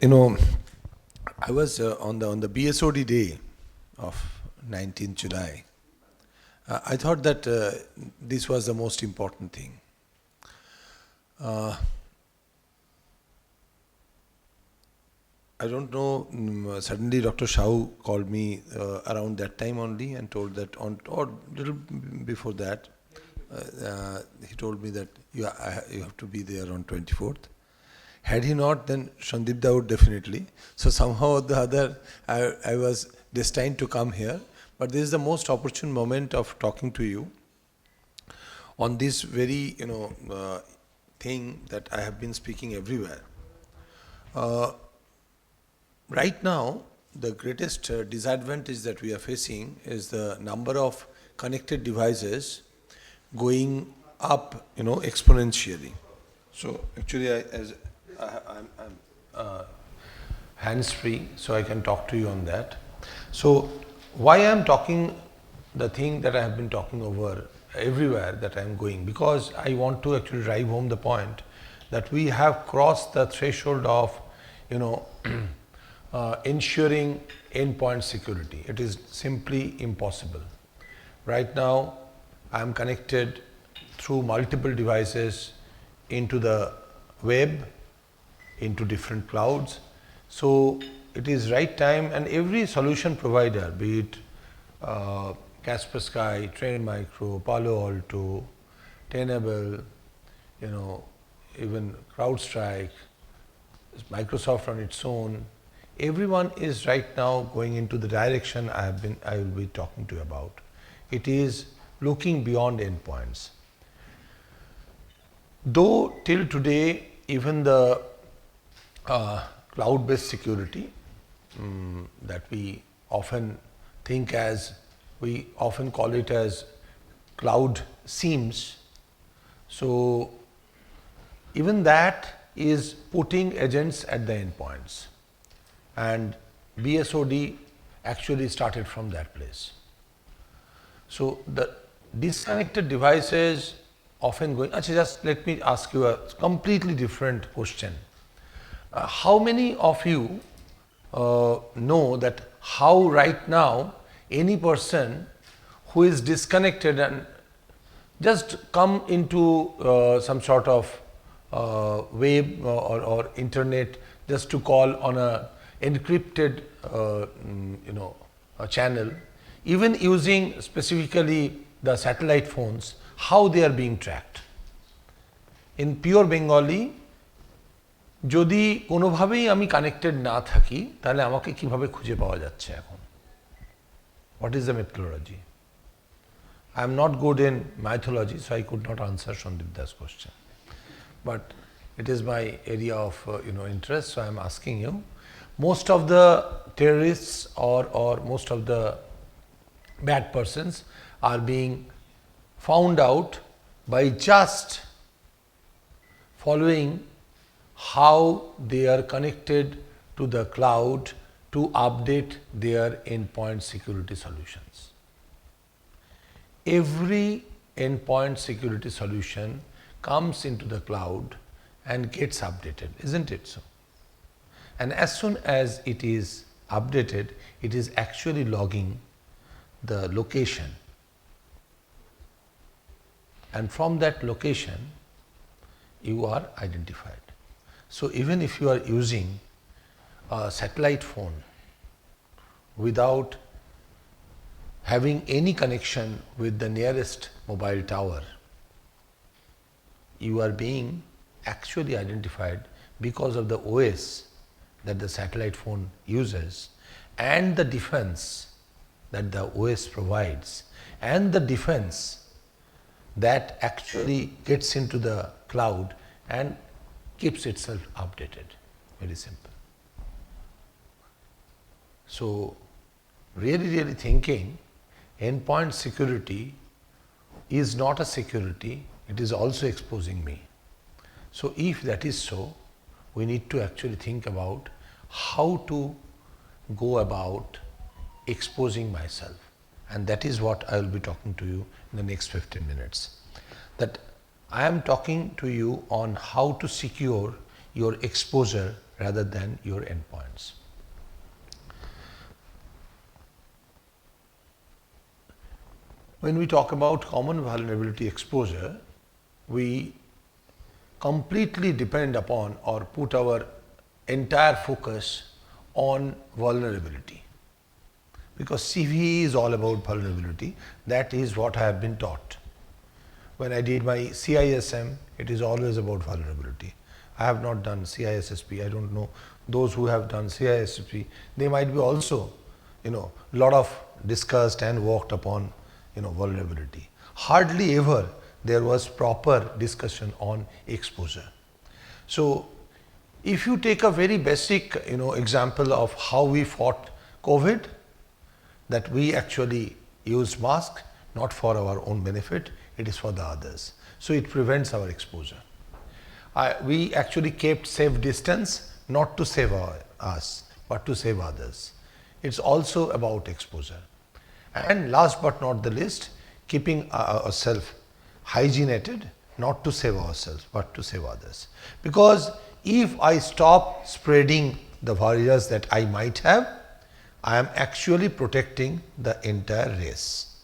I was on the BSOD day of 19th July. I thought that this was the most important thing. I don't know, suddenly Dr. Shah called me around that time only and told that, or little before that, he told me that you have to be there on 24th. Had he not, then Shandipda would definitely. So somehow or the other, I was destined to come here. But this is the most opportune moment of talking to you on this very, thing that I have been speaking everywhere. Right now, the greatest disadvantage that we are facing is the number of connected devices going up, exponentially. So actually, I'm hands-free, so I can talk to you on that. So why I am talking the thing that I have been talking over everywhere that I am going, because I want to actually drive home the point that we have crossed the threshold of, ensuring endpoint security. It is simply impossible. Right now, I am connected through multiple devices into the web, into different clouds. So it is right time, and every solution provider, be it Kaspersky, Trend Micro, Palo Alto, Tenable, even CrowdStrike, Microsoft on its own, everyone is right now going into the direction I will be talking to you about. It is looking beyond endpoints. Though till today, even the cloud-based security that we often think as, we often call it as cloud SIEMs. So even that is putting agents at the endpoints, and BSOD actually started from that place. So the disconnected devices often going, just let me ask you a completely different question. How many of you know that how right now any person who is disconnected and just come into some sort of web or internet just to call on a encrypted a channel, even using specifically the satellite phones, how they are being tracked? In pure Bengali, যদি কোনোভাবেই আমি connected না থাকি তাহলে আমাকে কিভাবে খুঁজে পাওয়া যাচ্ছে এখন? What is the methodology? I am not good in mythology, so I could not answer Shandipda's question. But it is my area of interest, so I am asking you. Most of the terrorists or most of the bad persons are being found out by just following how they are connected to the cloud to update their endpoint security solutions. Every endpoint security solution comes into the cloud and gets updated, isn't it so? And as soon as it is updated, it is actually logging the location. And from that location, you are identified. So even if you are using a satellite phone without having any connection with the nearest mobile tower, you are being actually identified because of the OS that the satellite phone uses and the defense that the OS provides and the defense that actually gets into the cloud and keeps itself updated. Very simple. So really thinking, endpoint security is not a security, it is also exposing me. So if that is so, we need to actually think about how to go about exposing myself, and that is what I will be talking to you in the next 15 minutes. That I am talking to you on how to secure your exposure rather than your endpoints. When we talk about common vulnerability exposure, we completely depend upon or put our entire focus on vulnerability, because CVE is all about vulnerability. That is what I have been taught. When I did my CISM, it is always about vulnerability. I have not done CISSP. I don't know those who have done CISSP. They might be also, lot of discussed and worked upon, vulnerability. Hardly ever there was proper discussion on exposure. So, if you take a very basic, example of how we fought COVID, that we actually use mask not for our own benefit, it is for the others. So, it prevents our exposure. We actually kept safe distance not to save us, but to save others. It's also about exposure. And last but not the least, keeping ourselves hygienated, not to save ourselves, but to save others. Because if I stop spreading the virus that I might have, I am actually protecting the entire race.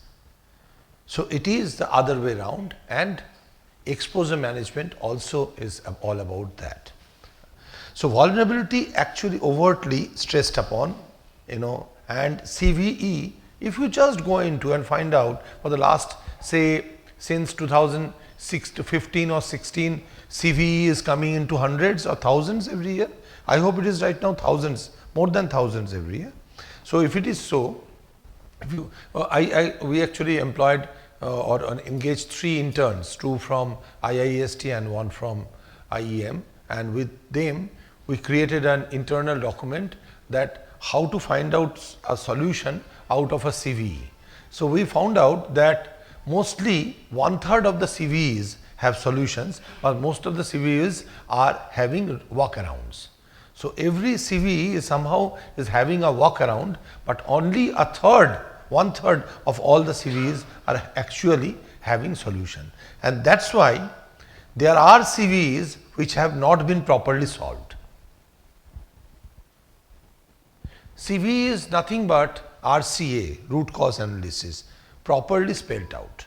So, it is the other way around, and exposure management also is all about that. So, vulnerability actually overtly stressed upon, and CVE, if you just go into and find out for the last, say, since 2006 to 15 or 16, CVE is coming into hundreds or thousands every year. I hope it is right now thousands, more than thousands every year. So, if it is so, if you, we actually employed or engaged 3 interns, 2 from IIST and 1 from IEM, and with them we created an internal document that how to find out a solution out of a CVE. So, we found out that mostly 1/3 of the CVEs have solutions, or most of the CVEs are having workarounds. So, every CVE is somehow is having a workaround, but only 1/3 of all the CVEs are actually having solution. And that is why there are CVEs which have not been properly solved. CVE is nothing but RCA, root cause analysis, properly spelled out.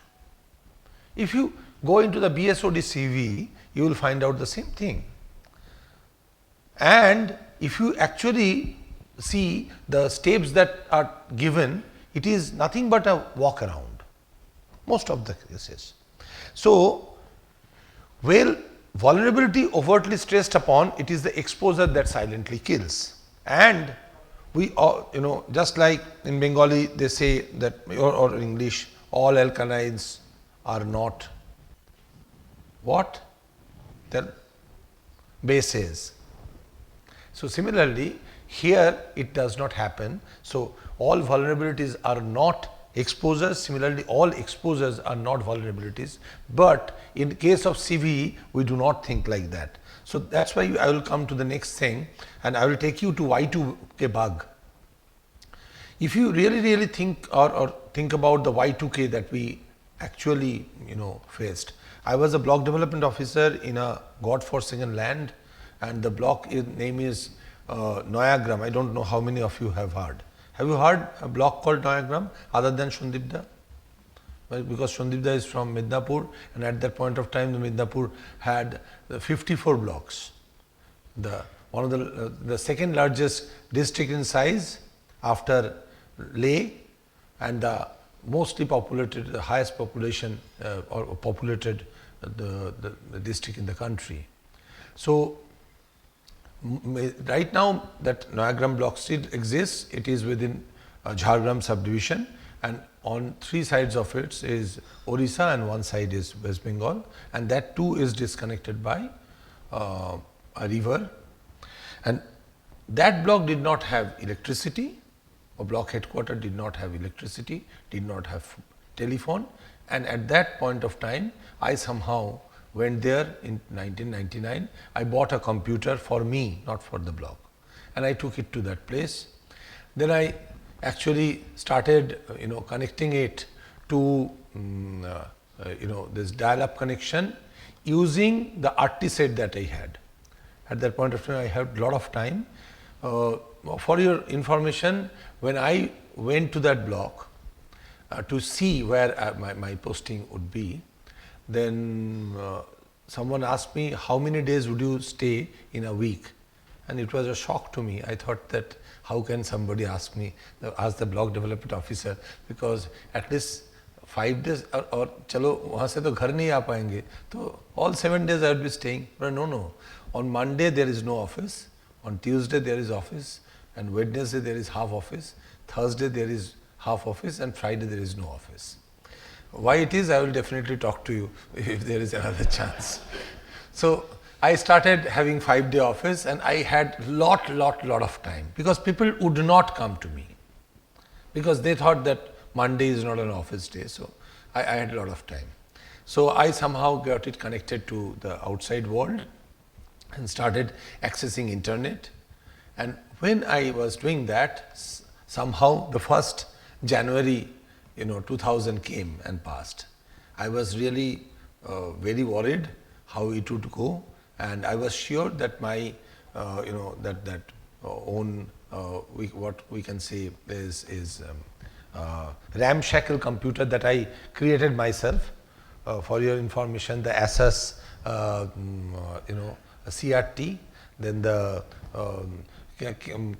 If you go into the BSOD CVE, you will find out the same thing. And if you actually see the steps that are given, it is nothing but a walk around, most of the cases. So, well, vulnerability overtly stressed upon, it is the exposure that silently kills. And we all, just like in Bengali they say that, or in English, all alkalies are not what? The bases. So, similarly, here it does not happen. So, all vulnerabilities are not exposures. Similarly, all exposures are not vulnerabilities, but in case of CVE, we do not think like that. So, that is why I will come to the next thing, and I will take you to Y2K bug. If you really think or think about the Y2K that we actually faced. I was a block development officer in a God-forsaken land, and the block name is Noyagram. I don't know how many of you have heard. Have you heard a block called Noyagram other than Shundibda? Well, because Shundibda is from Midnapur, and at that point of time the Midnapur had 54 blocks. One of the second largest district in size after Leh, and the mostly populated, the highest population or populated the district in the country. So, right now that Noyagram block still exists. It is within Jhargram subdivision, and on 3 sides of it is Orissa and 1 side is West Bengal, and that too is disconnected by a river. And that block did not have electricity. A block headquarter did not have electricity, did not have telephone, and at that point of time I somehow went there in 1999. I bought a computer for me, not for the block, and I took it to that place. Then I actually started connecting it to this dial-up connection using the RT set that I had. At that point of time, I had a lot of time. For your information, when I went to that block to see where my posting would be, then someone asked me, how many days would you stay in a week? And it was a shock to me. I thought that how can somebody ask me, ask the block development officer, because at least 5 days or chalo वहाँ से तो घर नहीं आ पाएंगे, तो all 7 days I would be staying. But no. On Monday there is no office, on Tuesday there is office, and Wednesday there is half office, Thursday there is half office, and Friday there is no office. Why it is, I will definitely talk to you if there is another chance. So I started having 5-day office, and I had lot of time, because people would not come to me, because they thought that Monday is not an office day. So I had a lot of time. So I somehow got it connected to the outside world and started accessing internet. And when I was doing that, somehow the 1st January 2000 came and passed. I was really very worried how it would go, and I was sure that my own what we can say is ramshackle computer that I created myself. For your information, the Asus CRT, then the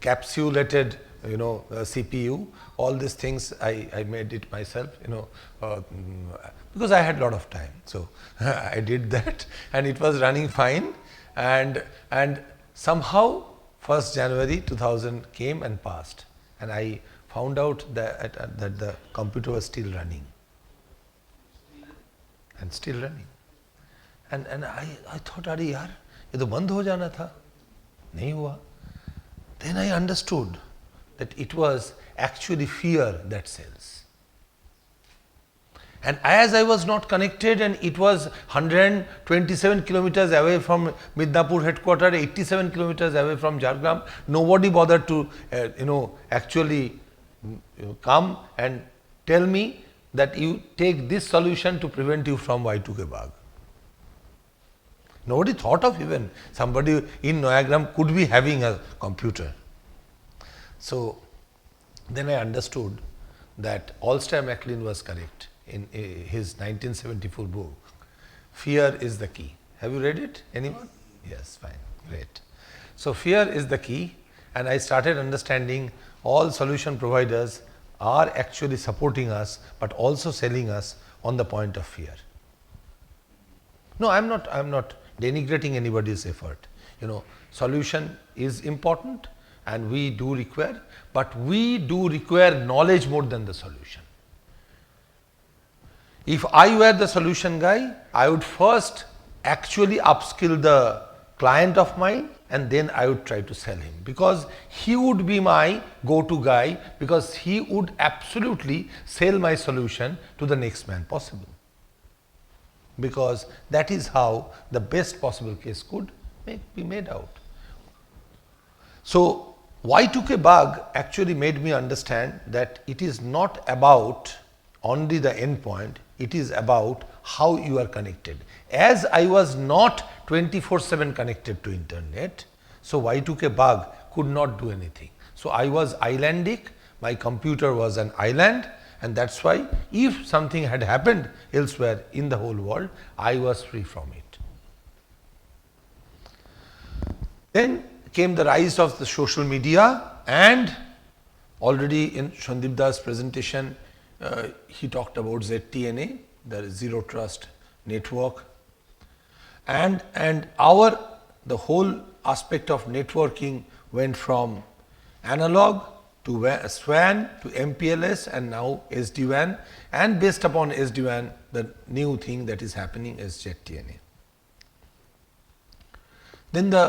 capsulated CPU, all these things I made it myself, because I had a lot of time. So I did that, and it was running fine, and somehow 1st January 2000 came and passed, and I found out that the computer was still running, and still running. And I thought, अरे यार ये तो बंद हो जाना था, नहीं हुआ. Then I understood that it was actually fear that sells. And as I was not connected, and it was 127 kilometers away from Midnapur headquarters, 87 kilometers away from Jhargram, nobody bothered to actually come and tell me that you take this solution to prevent you from Y2K bug. Nobody thought of even somebody in Noyagram could be having a computer. So then I understood that Alston MacLean was correct in his 1974 book, Fear is the Key. Have you read it? Anyone? Yes, fine, great. So fear is the key, and I started understanding all solution providers are actually supporting us, but also selling us on the point of fear. No, I'm not denigrating anybody's effort. Solution is important, and we do require, but we do require knowledge more than the solution. If I were the solution guy, I would first actually upskill the client of mine, and then I would try to sell him, because he would be my go-to guy, because he would absolutely sell my solution to the next man possible, because that is how the best possible case could be made out. So Y2K bug actually made me understand that it is not about only the endpoint, it is about how you are connected. As I was not 24/7 connected to internet, so Y2K bug could not do anything. So I was islandic, my computer was an island, and that's why if something had happened elsewhere in the whole world, I was free from it. Then came the rise of the social media, and already in Shandip Das' presentation, he talked about ZTNA, the Zero Trust Network, and the whole aspect of networking went from analog to SWAN to MPLS, and now SD-WAN, and based upon SD-WAN, the new thing that is happening is ZTNA. Then the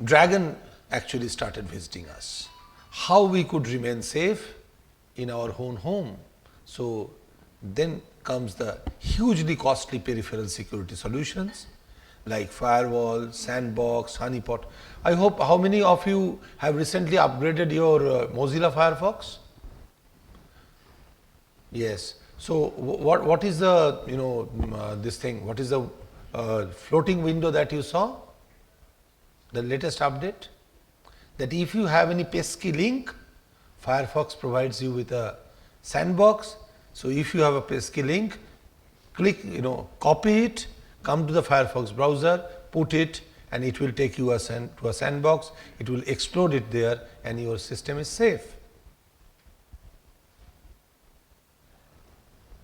dragon actually started visiting us. How we could remain safe in our own home. So then comes the hugely costly peripheral security solutions like firewall, sandbox, honeypot. I hope, how many of you have recently upgraded your Mozilla Firefox? Yes. So what is the this thing? What is the floating window that you saw? the latest update, that if you have any pesky link, Firefox provides you with a sandbox. So, if you have a pesky link, click, copy it, come to the Firefox browser, put it, and it will take you to a sandbox. It will explode it there, and your system is safe.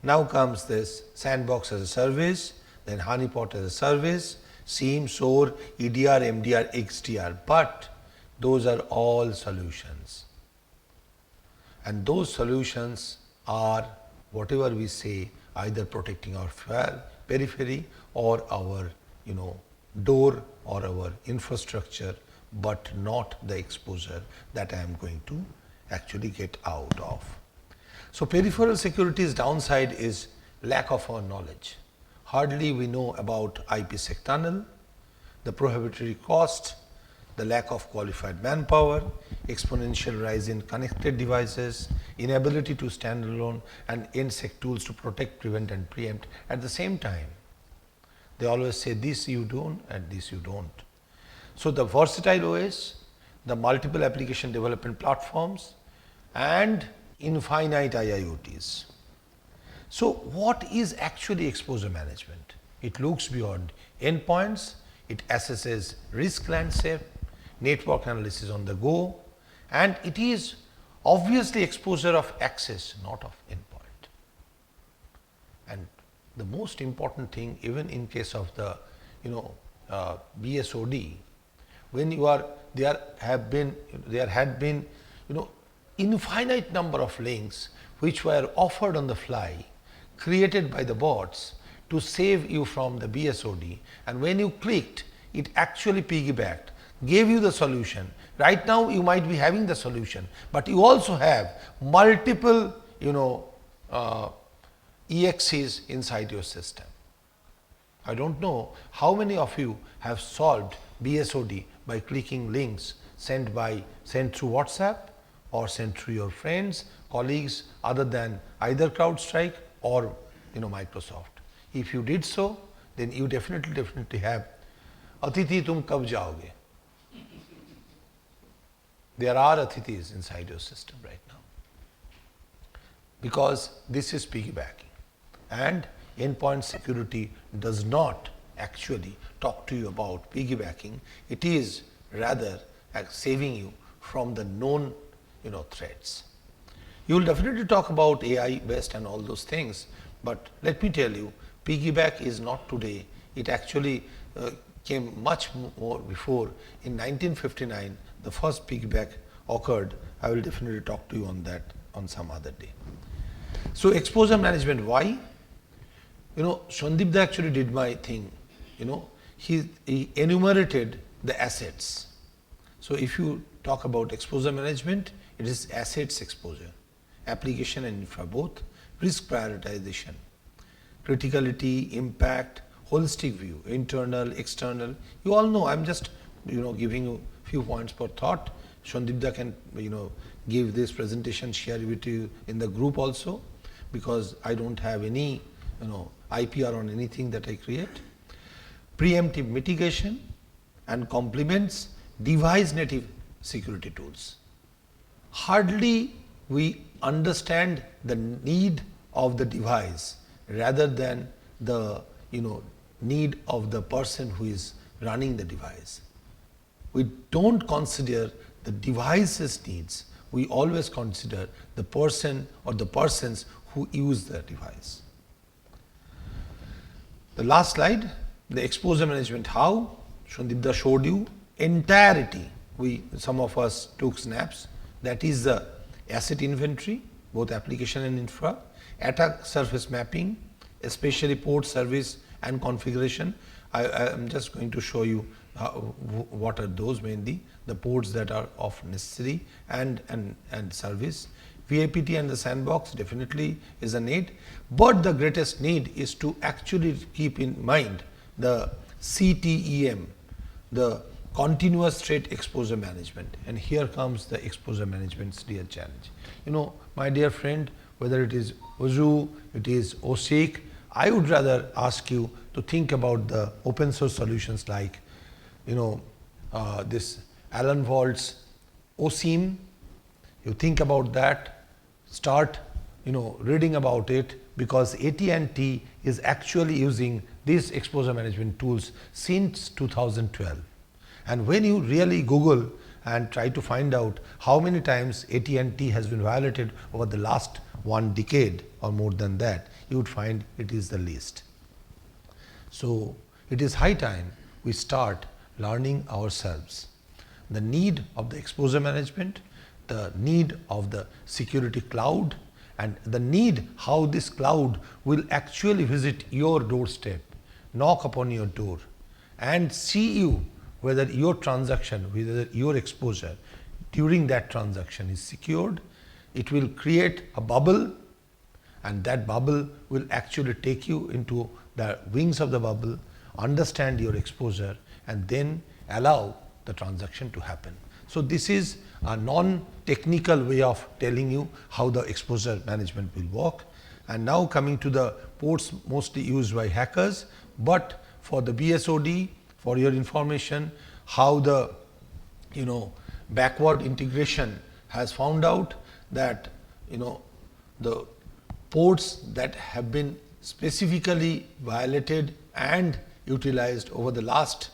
Now comes this sandbox as a service, then honeypot as a service, SIEM, SOAR, EDR, MDR, XDR, but those are all solutions. And those solutions are whatever we say, either protecting our periphery or our door or our infrastructure, but not the exposure that I am going to actually get out of. So, peripheral security's downside is lack of our knowledge. Hardly we know about IPsec tunnel, the prohibitory cost, the lack of qualified manpower, exponential rise in connected devices, inability to stand alone, and NSEC tools to protect, prevent and preempt at the same time. They always say this you don't and this you don't. So, the versatile OS, the multiple application development platforms and infinite IIoTs. So, what is actually exposure management? It looks beyond endpoints, it assesses risk landscape, network analysis on the go, and it is obviously exposure of access, not of endpoint. And the most important thing, even in case of the BSOD, when you are there had been infinite number of links which were offered on the fly, created by the bots to save you from the BSOD, and when you clicked, it actually piggybacked, gave you the solution. Right now you might be having the solution, but you also have multiple EXEs inside your system. I don't know how many of you have solved BSOD by clicking links sent through WhatsApp or sent through your friends, colleagues, other than either CrowdStrike or Microsoft. If you did so, then you definitely have Atiti tum kab jaoge. There are Atitis inside your system right now, because this is piggybacking, and endpoint security does not actually talk to you about piggybacking. It is rather saving you from the known threats. You will definitely talk about AI based and all those things, but let me tell you, piggyback is not today. It actually came much more before. In 1959, the first piggyback occurred. I will definitely talk to you on that on some other day. So, exposure management, why? Sandip actually did my thing. He enumerated the assets. So, if you talk about exposure management, it is assets exposure, application and infra both, risk prioritization, criticality, impact, holistic view, internal, external. You all know, I am just giving you few points per thought. Sandip can give this presentation, share with you in the group also, because I don't have any IPR on anything that I create. Preemptive mitigation and complements device native security tools. Hardly we understand the need of the device rather than the need of the person who is running the device. We don't consider the device's needs, we always consider the person or the persons who use the device. The last slide, the exposure management how, Sandip showed you entirety. Some of us took snaps, that is the asset inventory, both application and infra, attack surface mapping, especially port service and configuration. I am just going to show you what are those mainly, the ports that are of necessary and service. VAPT and the sandbox definitely is a need, but the greatest need is to actually keep in mind the CTEM, the continuous threat exposure management, and here comes the exposure management's real challenge. My dear friend, whether it is Uzu, it is OSIC, I would rather ask you to think about the open source solutions like this Alan Walt's OSIM. You think about that, start reading about it, because AT&T is actually using these exposure management tools since 2012. And when you really Google and try to find out how many times AT&T has been violated over the last 1 decade or more than that, you would find it is the least. So it is high time we start learning ourselves the need of the exposure management, the need of the security cloud, and the need how this cloud will actually visit your doorstep, knock upon your door, and see you whether your transaction, whether your exposure during that transaction is secured. It will create a bubble, and that bubble will actually take you into the wings of the bubble, understand your exposure, and then allow the transaction to happen. So this is a non-technical way of telling you how the exposure management will work. And now coming to the ports mostly used by hackers, but for the BSOD, for your information, how the backward integration has found out that the ports that have been specifically violated and utilized over the last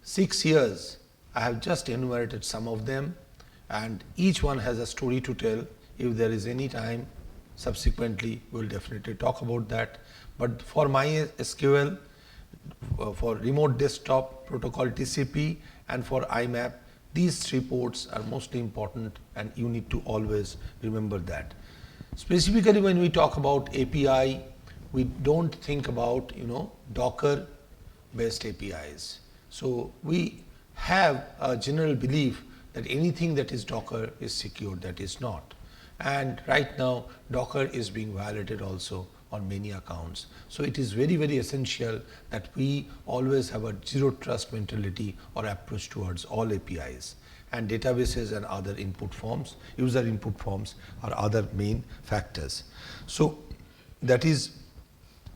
6 years. I have just enumerated some of them, and each one has a story to tell. If there is any time, subsequently we will definitely talk about that. But for MySQL, for remote desktop protocol TCP, and for IMAP, these 3 ports are mostly important, and you need to always remember that. Specifically when we talk about API, we don't think about Docker based APIs. So we have a general belief that anything that is Docker is secure. That is not. And right now Docker is being violated also on many accounts. So it is very, very essential that we always have a zero trust mentality or approach towards all APIs, and databases and other input forms, user input forms are other main factors. So that is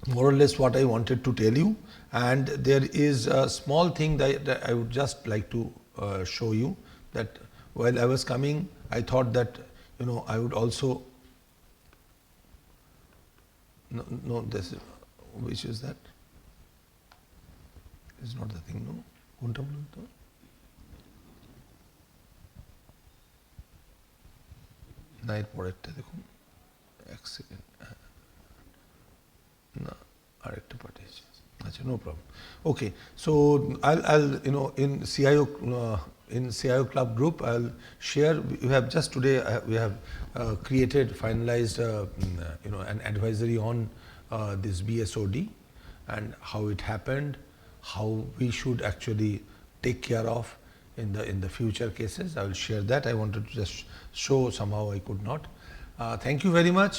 more or less what I wanted to tell you. And there is a small thing that I would just like to show you, that while I was coming, I thought that I would also no this is, which is that is not the thing, no. না এর পরেরটা দেখুন, এক second, না আরেকটা পাঠিয়েছি, আচ্ছা, no problem. Okay, so I'll in CIO Club group I'll share. We have just today we have created, finalized an advisory on this BSOD and how it happened, how we should actually take care of in the future cases. I will share that. I wanted to just show, somehow I could not. Thank you very much.